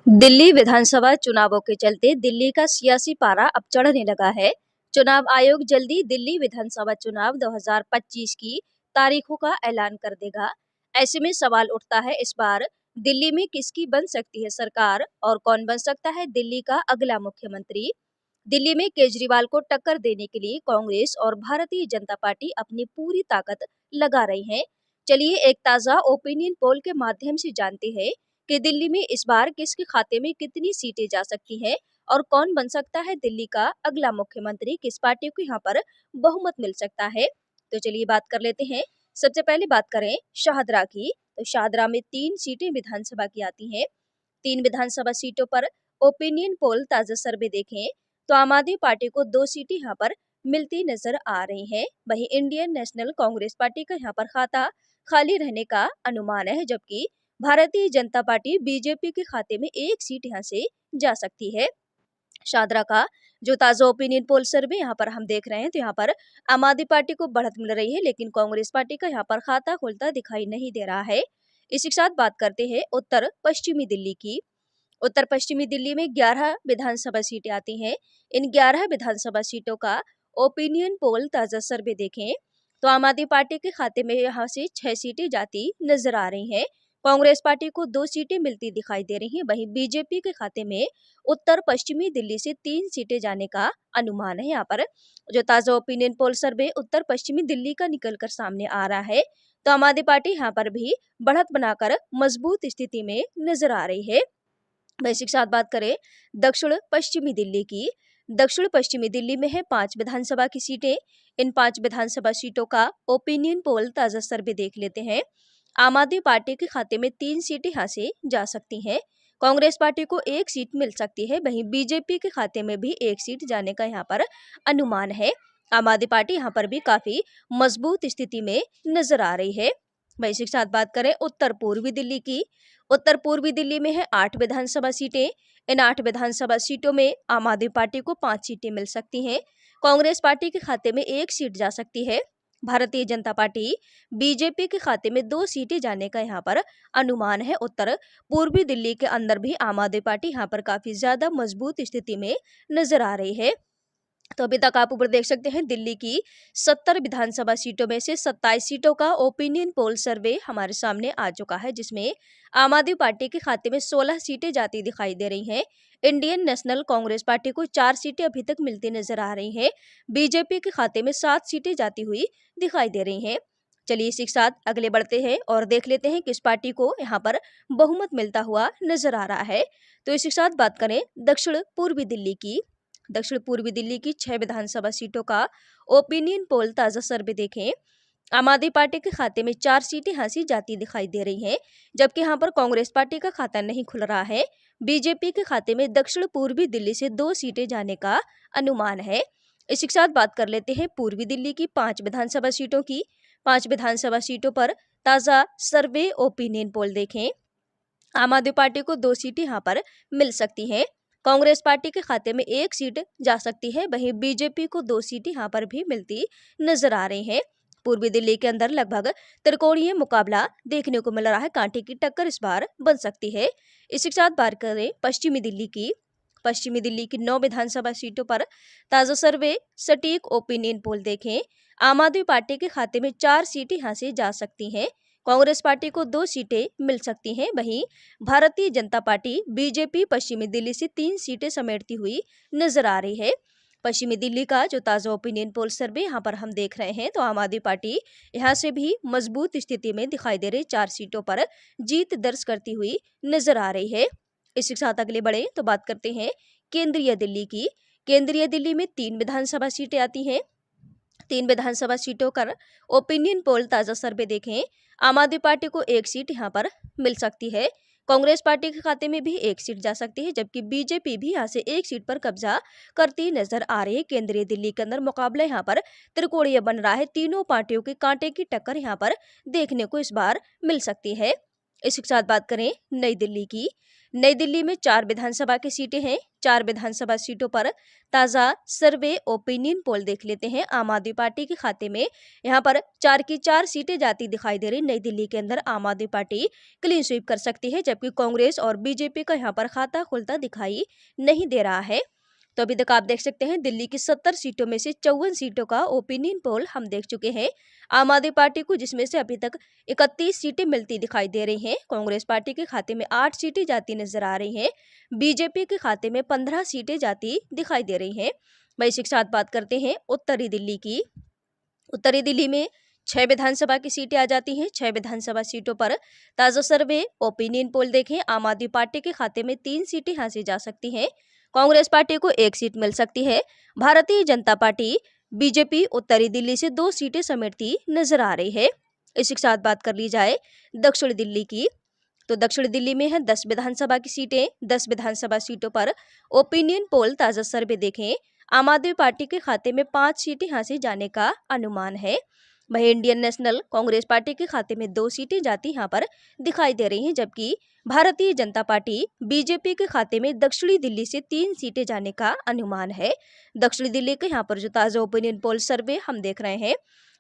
दिल्ली विधानसभा चुनावों के चलते दिल्ली का सियासी पारा अब चढ़ने लगा है। चुनाव आयोग जल्दी दिल्ली विधानसभा चुनाव 2025 की तारीखों का ऐलान कर देगा। ऐसे में सवाल उठता है, इस बार दिल्ली में किसकी बन सकती है सरकार और कौन बन सकता है दिल्ली का अगला मुख्यमंत्री। दिल्ली में केजरीवाल को टक्कर देने के लिए कांग्रेस और भारतीय जनता पार्टी अपनी पूरी ताकत लगा रही है। चलिए एक ताजा ओपिनियन पोल के माध्यम से जानते हैं कि दिल्ली में इस बार किसके खाते में कितनी सीटें जा सकती हैं और कौन बन सकता है दिल्ली का अगला मुख्यमंत्री, किस पार्टी को यहाँ पर बहुमत मिल सकता है। तो चलिए बात कर लेते हैं। सबसे पहले बात करें शाहदरा की, तो शाहदरा में 3 सीटें विधानसभा की आती हैं। 3 विधानसभा सीटों पर ओपिनियन पोल ताजा सर्वे देखें तो आम आदमी पार्टी को 2 सीटें यहाँ पर मिलती नजर आ रही हैं। वहीं इंडियन नेशनल कांग्रेस पार्टी का यहाँ पर खाता खाली रहने का अनुमान है, जबकि भारतीय जनता पार्टी बीजेपी के खाते में 1 सीट यहाँ से जा सकती है। शादरा का जो ताजा ओपिनियन पोल सर्वे यहाँ पर हम देख रहे हैं, तो यहाँ पर आम आदमी पार्टी को बढ़त मिल रही है, लेकिन कांग्रेस पार्टी का यहाँ पर खाता खुलता दिखाई नहीं दे रहा है। इसी के साथ बात करते हैं उत्तर पश्चिमी दिल्ली की। उत्तर पश्चिमी दिल्ली में 11 विधानसभा सीटें आती हैं। इन 11 विधानसभा सीटों का ओपिनियन पोल ताजा सर्वे देखें तो आम आदमी पार्टी के खाते में यहाँ से 6 सीटें जाती नजर आ रही हैं। कांग्रेस पार्टी को 2 सीटें मिलती दिखाई दे रही हैं। वहीं बीजेपी के खाते में उत्तर पश्चिमी दिल्ली से 3 सीटें जाने का अनुमान है। यहाँ पर जो ताजा ओपिनियन पोल सर्वे उत्तर पश्चिमी दिल्ली का निकल कर सामने आ रहा है, तो आम आदमी पार्टी यहाँ पर भी बढ़त बनाकर मजबूत स्थिति में नजर आ रही है। वैसे के साथ बात करें दक्षिण पश्चिमी दिल्ली की। दक्षिण पश्चिमी दिल्ली में है 5 विधानसभा की सीटें। इन 5 विधानसभा सीटों का ओपिनियन पोल ताजा सर्वे देख लेते हैं। आम आदमी पार्टी के खाते में 3 सीटें यहाँ से जा सकती हैं। कांग्रेस पार्टी को 1 सीट मिल सकती है। वहीं बीजेपी के खाते में भी 1 सीट जाने का यहाँ पर अनुमान है। आम आदमी पार्टी यहाँ पर भी काफी मजबूत स्थिति में नजर आ रही है। वैसे के साथ बात करें उत्तर पूर्वी दिल्ली की। उत्तर पूर्वी दिल्ली में है 8 विधानसभा सीटें। इन 8 विधानसभा सीटों में आम आदमी पार्टी को 5 सीटें मिल सकती हैं। कांग्रेस पार्टी के खाते में 1 सीट जा सकती है। भारतीय जनता पार्टी बीजेपी के खाते में 2 सीटें जाने का यहाँ पर अनुमान है। उत्तर पूर्वी दिल्ली के अंदर भी आम आदमी पार्टी यहाँ पर काफी ज्यादा मजबूत स्थिति में नजर आ रही है। तो अभी तक आप ऊपर देख सकते हैं दिल्ली की 70 विधानसभा सीटों में से 27 सीटों का ओपिनियन पोल सर्वे हमारे सामने आ चुका है, जिसमें आम आदमी पार्टी के खाते में 16 सीटें जाती दिखाई दे रही हैं। इंडियन नेशनल कांग्रेस पार्टी को 4 सीटें अभी तक मिलती नजर आ रही हैं। बीजेपी के खाते में 7 सीटें जाती हुई दिखाई दे रही हैं। चलिए इसी के साथ अगले बढ़ते हैं और देख लेते हैं किस पार्टी को यहाँ पर बहुमत मिलता हुआ नजर आ रहा है। तो इसी के साथ बात करें दक्षिण पूर्वी दिल्ली की। दक्षिण पूर्वी दिल्ली की 6 विधानसभा सीटों का ओपिनियन पोल ताजा सर्वे देखें। आम आदमी पार्टी के खाते में 4 सीटें हासिल जाती दिखाई दे रही हैं, जबकि यहाँ पर कांग्रेस पार्टी का खाता नहीं खुल रहा है। बीजेपी के खाते में दक्षिण पूर्वी दिल्ली से 2 सीटें जाने का अनुमान है। इसी के साथ बात कर लेते हैं पूर्वी दिल्ली की 5 विधानसभा सीटों की। 5 विधानसभा सीटों पर ताजा सर्वे ओपिनियन पोल देखें। आम आदमी पार्टी को 2 सीटें यहाँ पर मिल सकती हैं। कांग्रेस पार्टी के खाते में 1 सीट जा सकती है। वहीं बीजेपी को 2 सीटें यहाँ पर भी मिलती नजर आ रही हैं। पूर्वी दिल्ली के अंदर लगभग त्रिकोणीय मुकाबला देखने को मिल रहा है। कांटे की टक्कर इस बार बन सकती है। इसी के साथ बात करें पश्चिमी दिल्ली की। पश्चिमी दिल्ली की 9 विधानसभा सीटों पर ताजा सर्वे सटीक ओपिनियन पोल देखें। आम आदमी पार्टी के खाते में 4 सीटें यहाँ से जा सकती हैं। कांग्रेस पार्टी को 2 सीटें मिल सकती हैं। वहीं भारतीय जनता पार्टी बीजेपी पश्चिमी दिल्ली से 3 सीटें समेटती हुई नजर आ रही है। पश्चिमी दिल्ली का जो ताजा ओपिनियन पोल सर्वे यहाँ पर हम देख रहे हैं, तो आम आदमी पार्टी यहाँ से भी मजबूत स्थिति में दिखाई दे रही 4 सीटों पर जीत दर्ज करती हुई नजर आ रही है। इसी के साथ अगले बढ़े तो बात करते हैं केंद्रीय दिल्ली की। केंद्रीय दिल्ली में 3 विधानसभा सीटें आती हैं। 3 विधानसभा सीटों पर ओपिनियन पोल ताजा सर्वे देखें। आम आदमी पार्टी को 1 सीट यहाँ पर मिल सकती है। कांग्रेस पार्टी के खाते में भी 1 सीट जा सकती है, जबकि बीजेपी भी यहाँ से 1 सीट पर कब्जा करती नजर आ रही है। केंद्रीय दिल्ली के अंदर मुकाबला यहाँ पर त्रिकोणीय बन रहा है। तीनों पार्टियों के कांटे की टक्कर यहाँ पर देखने को इस बार मिल सकती है। इसी के साथ बात करें नई दिल्ली की। नई दिल्ली में 4 विधानसभा की सीटें हैं। 4 विधानसभा सीटों पर ताजा सर्वे ओपिनियन पोल देख लेते हैं। आम आदमी पार्टी के खाते में यहाँ पर 4 की 4 सीटें जाती दिखाई दे रही। नई दिल्ली के अंदर आम आदमी पार्टी क्लीन स्वीप कर सकती है, जबकि कांग्रेस और बीजेपी का यहाँ पर खाता खुलता दिखाई नहीं दे रहा है। तो अभी तक आप देख सकते हैं दिल्ली की 70 सीटों में से 54 सीटों का ओपिनियन पोल हम देख चुके हैं। आम आदमी पार्टी को जिसमें से अभी तक 31 सीटें मिलती दिखाई दे रही हैं। कांग्रेस पार्टी के खाते में 8 सीटें जाती नजर आ रही हैं। बीजेपी के खाते में 15 सीटें जाती दिखाई दे रही हैं। वहीं इसी के साथ बात करते हैं उत्तरी दिल्ली की। उत्तरी दिल्ली में 6 विधानसभा की सीटें आ जाती हैं। 6 विधानसभा सीटों पर ताजा सर्वे ओपिनियन पोल देखें। आम आदमी पार्टी के खाते में 3 सीटें हासिल जा सकती हैं। कांग्रेस पार्टी को 1 सीट मिल सकती है। भारतीय जनता पार्टी बीजेपी उत्तरी दिल्ली से 2 सीटें समेटती नजर आ रही है। इसी के साथ बात कर ली जाए दक्षिण दिल्ली की, तो दक्षिण दिल्ली में है 10 विधानसभा की सीटें। 10 विधानसभा सीटों पर ओपिनियन पोल ताजा सर्वे देखें। आम आदमी पार्टी के खाते में 5 सीटें हासिल जाने का अनुमान है। वहीं इंडियन नेशनल कांग्रेस पार्टी के खाते में 2 सीटें जाती यहाँ पर दिखाई दे रही हैं, जबकि भारतीय जनता पार्टी बीजेपी के खाते में दक्षिणी दिल्ली से 3 सीटें जाने का अनुमान है। दक्षिणी दिल्ली के यहाँ पर जो ताजा ओपिनियन पोल सर्वे हम देख रहे हैं,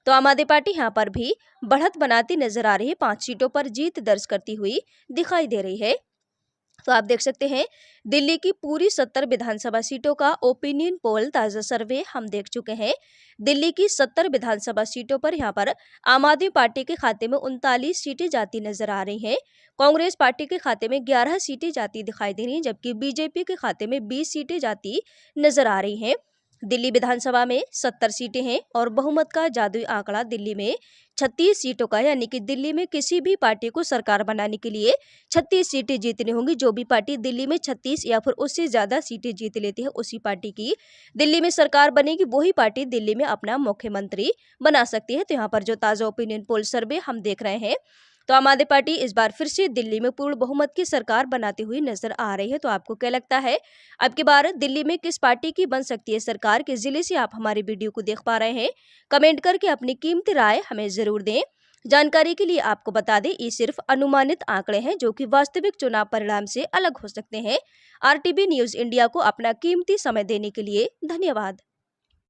तो आम आदमी पार्टी यहाँ पर भी बढ़त बनाती नजर आ रही है। 5 सीटों पर जीत दर्ज करती हुई दिखाई दे रही है। तो आप देख सकते हैं दिल्ली की पूरी 70 विधानसभा सीटों का ओपिनियन पोल ताजा सर्वे हम देख चुके हैं। दिल्ली की 70 विधानसभा सीटों पर यहाँ पर आम आदमी पार्टी के खाते में 39 सीटें जाती नजर आ रही हैं। कांग्रेस पार्टी के खाते में 11 सीटें जाती दिखाई दे रही हैं, जबकि बीजेपी के खाते में 20 सीटें जाती नजर आ रही हैं। दिल्ली विधानसभा में 70 सीटें हैं और बहुमत का जादुई आंकड़ा दिल्ली में 36 सीटों का, यानी कि दिल्ली में किसी भी पार्टी को सरकार बनाने के लिए 36 सीटें जीतनी होंगी। जो भी पार्टी दिल्ली में 36 या फिर उससे ज्यादा सीटें जीत लेती है, उसी पार्टी की दिल्ली में सरकार बनेगी। वही पार्टी दिल्ली में अपना मुख्यमंत्री बना सकती है। तो यहाँ पर जो ताजा ओपिनियन पोल सर्वे हम देख रहे हैं, तो आम आदमी पार्टी इस बार फिर से दिल्ली में पूर्ण बहुमत की सरकार बनाती हुई नजर आ रही है। तो आपको क्या लगता है, अब की बार दिल्ली में किस पार्टी की बन सकती है सरकार? किस जिले से आप हमारी वीडियो को देख पा रहे हैं? कमेंट करके अपनी कीमती राय हमें जरूर दें। जानकारी के लिए आपको बता दें, ये सिर्फ अनुमानित आंकड़े हैं जो कि वास्तविक चुनाव परिणाम से अलग हो सकते हैं। आरटीवी न्यूज इंडिया को अपना कीमती समय देने के लिए धन्यवाद।